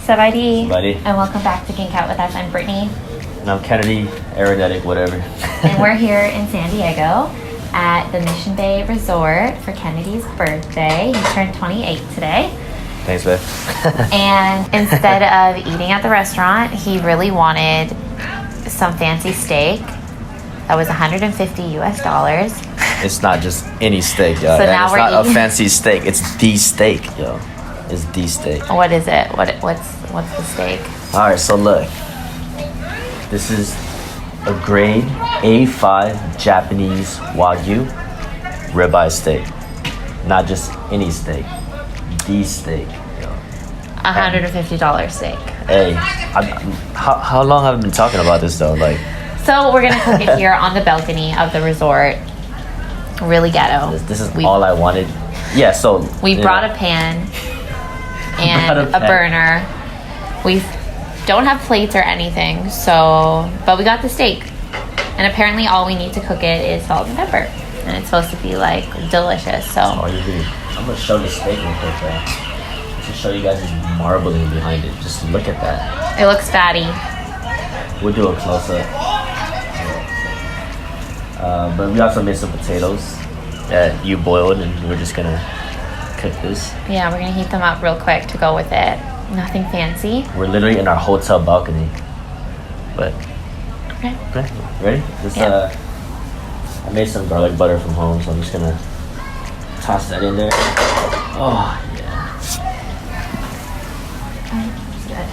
Sabadi. Buddy. And welcome back to Geek Out with us. I'm Brittany. And I'm Kennedy, aeronetic, whatever. And we're here in San Diego at the Mission Bay Resort for Kennedy's birthday. He turned 28 today. Thanks, babe. And instead of eating at the restaurant, he really wanted some fancy steak that was $150 US. It's not just any steak, yo. So and now it's we're not eating. a fancy steak. It's the steak, yo. It's the steak. What is it? What's the steak? All right, so look. This is a grade A5 Japanese Wagyu Ribeye steak. Not just any steak. The steak, yo. $150 steak. Hey, how long have I been talking about this though? Like, So we're gonna cook it here on the balcony of the resort. Really ghetto. this is all I wanted. Yeah, so We brought a pan and a burner. We don't have plates or anything, but we got the steak. And apparently all we need to cook it is salt and pepper. And it's supposed to be like delicious, so. all you do. I'm gonna show the steak real quick, bro. To show you guys the marbling behind it. Just look at that. It looks fatty. We'll do a close up. But we also made some potatoes that you boiled, and we're just gonna cook this. Yeah, we're gonna heat them up real quick to go with it. Nothing fancy. We're literally in our hotel balcony. But Okay. okay, ready? Yeah. I made some garlic butter from home, so I'm just gonna toss that in there. Oh yeah. That's good.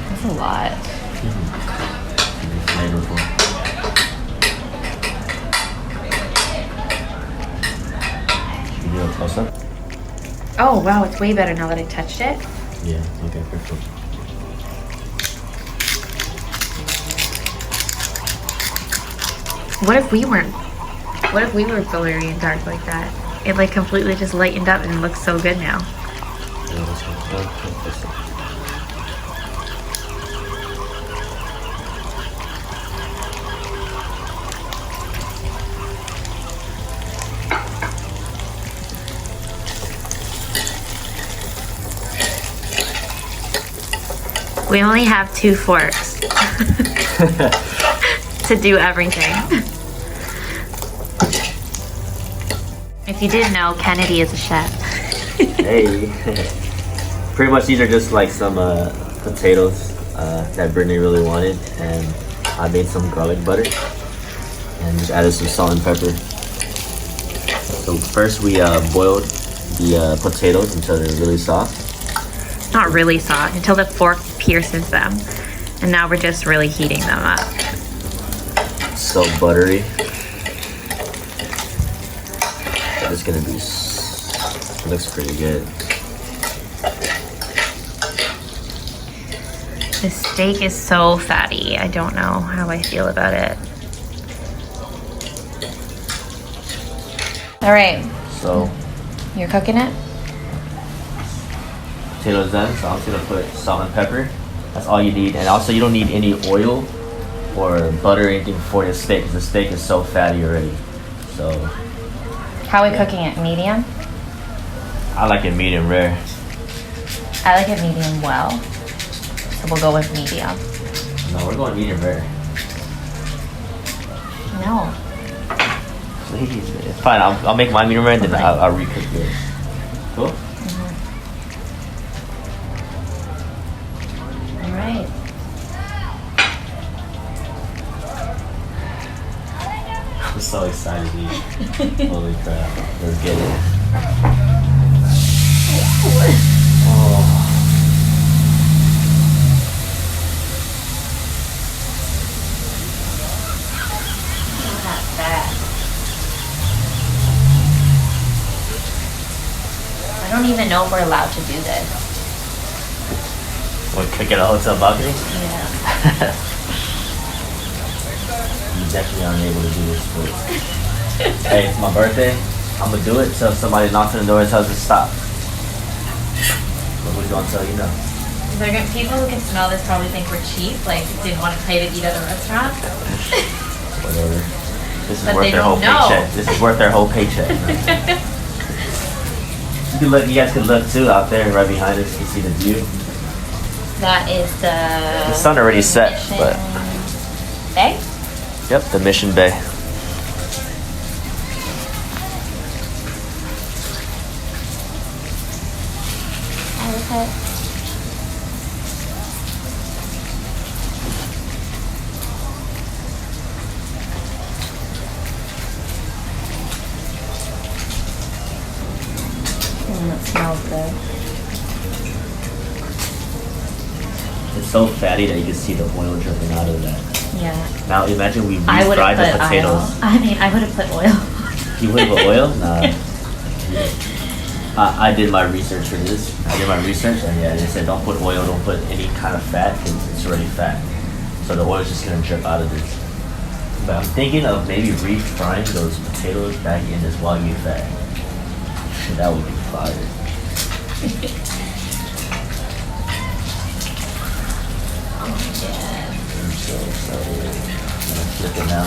That's a lot. Flavorful. Should we do a close up? Oh wow, it's way better now that I touched it. Yeah, okay, perfect. What if we were blurry and dark like that? It like completely just lightened up and it looks so good now. Yeah, this one. This one. We only have 2 forks to do everything. If you didn't know, Kennedy is a chef. Hey. Pretty much these are just like some potatoes that Brittany really wanted, and I made some garlic butter and just added some salt and pepper. So first we boiled the potatoes until they're really soft. Not really soft until the fork pierces them. And now we're just really heating them up. So buttery. It's gonna be, it looks pretty good. The steak is so fatty. I don't know how I feel about it. All right, So you're cooking it? potatoes done, so I'm just gonna put salt and pepper. That's all you need, and also you don't need any oil or butter or anything for the steak, because the steak is so fatty already. So How are we cooking it? Medium? I like it medium rare. I like it medium well. So we'll go with medium. No, we're going medium rare. No. Please, it's fine. I'll make mine medium rare, and then I'll recook yours. Cool. All right. I'm so excited, dude. Holy crap. Let's get it. Oh. Not bad. I don't even know if we're allowed to do this. We'll cook at a hotel balcony? Yeah. You definitely aren't able to do this, but hey, it's my birthday. I'm gonna do it till somebody knocks on the door and tells us to stop. But we're gonna tell you no. People who can smell this probably think we're cheap, like didn't want to pay to eat at a restaurant. Whatever. This is But worth they their whole don't know. paycheck. This is worth their whole paycheck. You can look. You guys can look too out there, right behind us. You can see the view. That is The sun already set, but Bay? yep, the Mission Bay. Oh, look at that smells good. It's so fatty that you can see the oil dripping out of that. Yeah. Now imagine we I would refried have the put potatoes. oil. I mean, I would have put oil. You would put oil? Nah. I did my research for this. I did my research, and yeah, they said don't put oil, don't put any kind of fat because it's already fat. So the oil's just gonna drip out of this. But I'm thinking of maybe refrying those potatoes back in this Wagyu fat. That would be fire. Oh my god. I'm so excited. I'm gonna flip it now.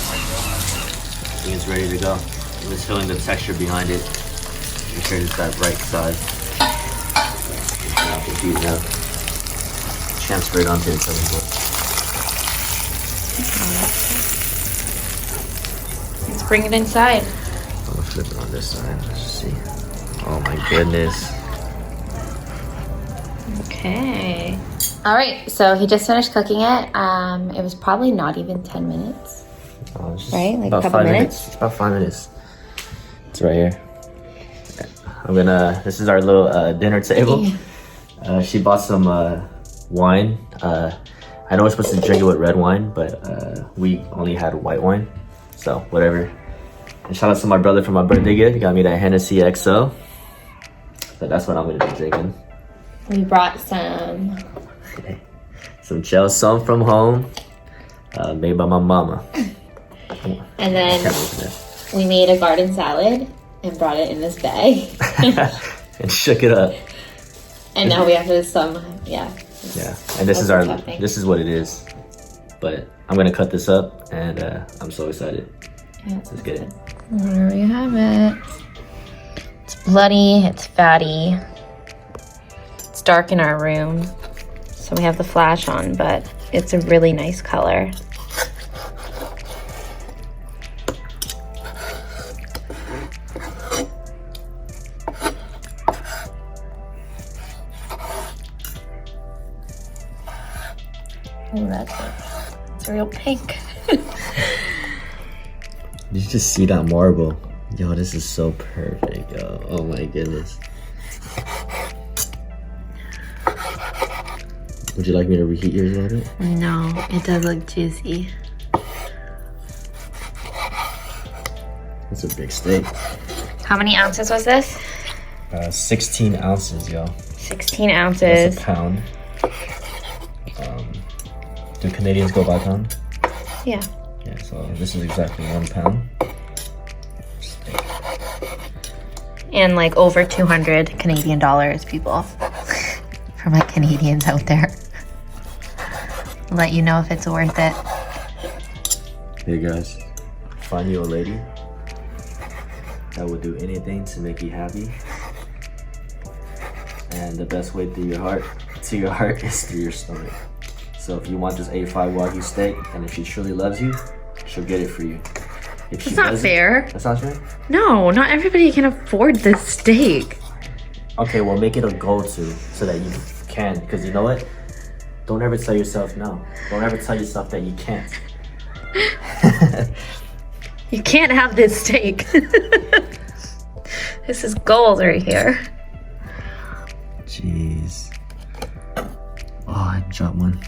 I think it's ready to go. I'm just feeling the texture behind it. Make sure it's that right side. Now the heat now. Transfer it onto the cutting board. Let's bring it inside. I'm gonna flip it on this side. Let's see. Oh my goodness. Okay. All right, so he just finished cooking it. It was probably not even 10 minutes. Oh, it's just Right? Like a about couple 5 minutes? It's about 5 minutes. It's right here. This is our little dinner table. She bought some wine. I know we're supposed to drink it with red wine, but we only had white wine. So, whatever. And shout out to my brother for my birthday gift. He got me that Hennessy XO. So that's what I'm gonna be drinking. We brought some Jeow Som from home, made by my mama. and then we made a garden salad and brought it in this bag. And shook it up. And now we have some, Yeah, and this is our, topping. this is what it is. But I'm gonna cut this up, and I'm so excited. Let's get it. There we have it. It's bloody, it's fatty. It's dark in our room, so we have the flash on, but it's a really nice color. Oh, that's real pink. Did you just see that marble? Yo, this is so perfect, yo. Oh my goodness. Would you like me to reheat yours a little bit? No, it does look juicy. That's a big steak. How many ounces was this? 16 ounces, yo. 16 ounces. That's a pound. Do Canadians go by pound? Yeah. Yeah, so this is exactly 1 pound. Steak. And like over 200 Canadian dollars, people. For my Canadians out there. Let you know if it's worth it. Hey guys, find you a lady that will do anything to make you happy. And the best way to your heart is through your stomach. So if you want this A5 Wagyu steak, and if she truly loves you, she'll get it for you. If she That's not doesn't- fair. That's not fair? No, not everybody can afford this steak. Okay, well make it a go-to so that you can, because you know what? Don't ever tell yourself no. Don't ever tell yourself that you can't. You can't have this steak. This is gold right here. Jeez. Oh, I dropped one.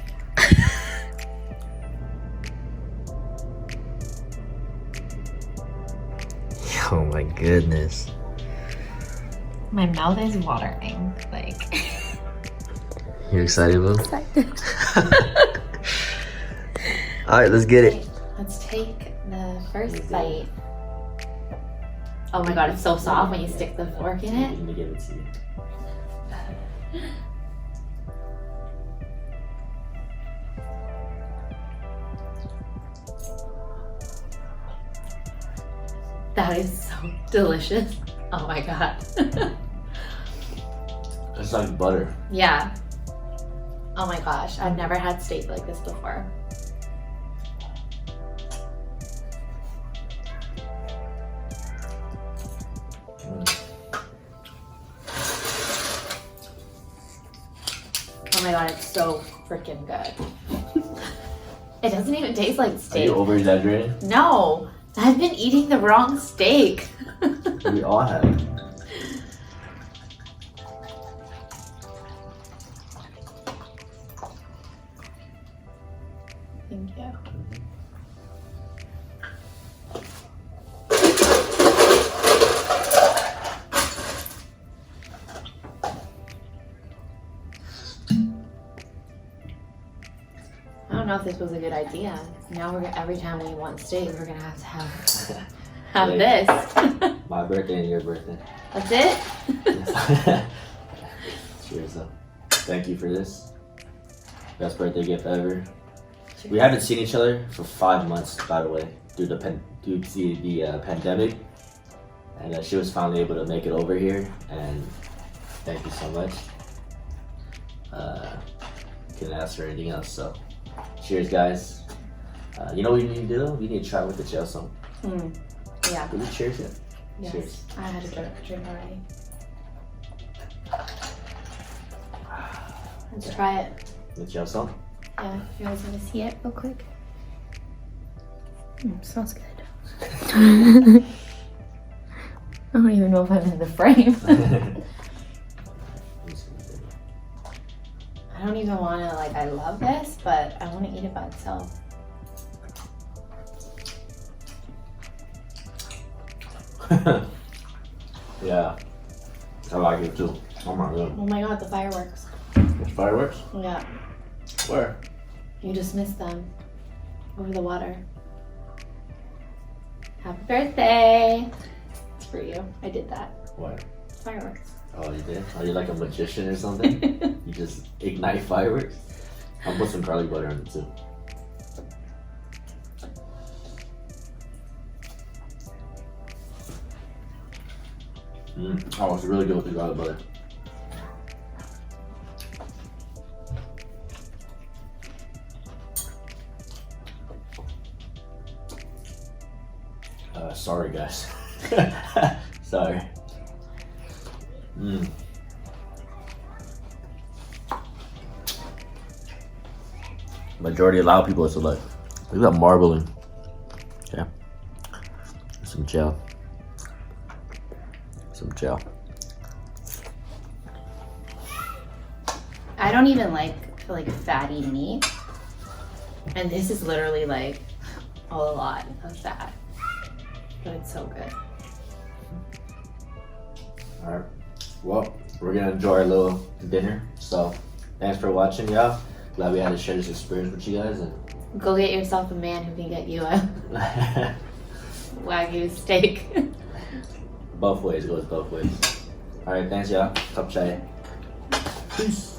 Oh my goodness. My mouth is watering. Like, like. You're excited, bro? Excited. Alright, let's get it. Okay, let's take the first bite. Oh my god, it's so soft when you stick the fork in it. Let me give it to you. That is so delicious. Oh my god. It's like butter. Yeah. Oh my gosh, I've never had steak like this before. Oh my god, it's so freaking good. It doesn't even taste like Are steak. you over exaggerating? No, I've been eating the wrong steak. We all have. Thank you. I don't know if this was a good idea. Now we're every time we want steak, we're gonna have Wait. this. My birthday and your birthday. That's it. Cheers up. Thank you for this. Best birthday gift ever. We haven't seen each other for 5 months, by the way, due to the pandemic. And she was finally able to make it over here, and thank you so much. Couldn't ask for anything else, so cheers, guys. You know what you need to do? You need to try with the Jeow Som. Yeah. Did we cheers yet? Yes. Cheers. I had a drink already. Let's try it. The Jeow Som? Yeah, if you guys want to see it real quick. Smells good. I don't even know if I'm in the frame. I don't even want to, like, I love this, but I want to eat it by itself. Yeah, I like it too. Oh my god. Oh my god, the fireworks. There's fireworks? Yeah, Where? you just missed them. Over the water. Happy birthday! It's for you. I did that. What? Fireworks. Oh, you did? Are you like a magician or something? You just ignite fireworks? I'll put some garlic butter on it too. Oh, it's really good with the garlic butter. Sorry, guys. Sorry. Majority of Lao people is like, look at that marbling. Okay. Some gel. Some gel. I don't even like fatty meat. And this is literally like a lot of fat. But it's so good. Alright. Well, we're gonna enjoy our little dinner. So thanks for watching, y'all. Glad we had to share this experience with you guys, and Go get yourself a man who can get you a Wagyu steak. both ways, goes both ways. Alright, thanks y'all. Top chai. Peace.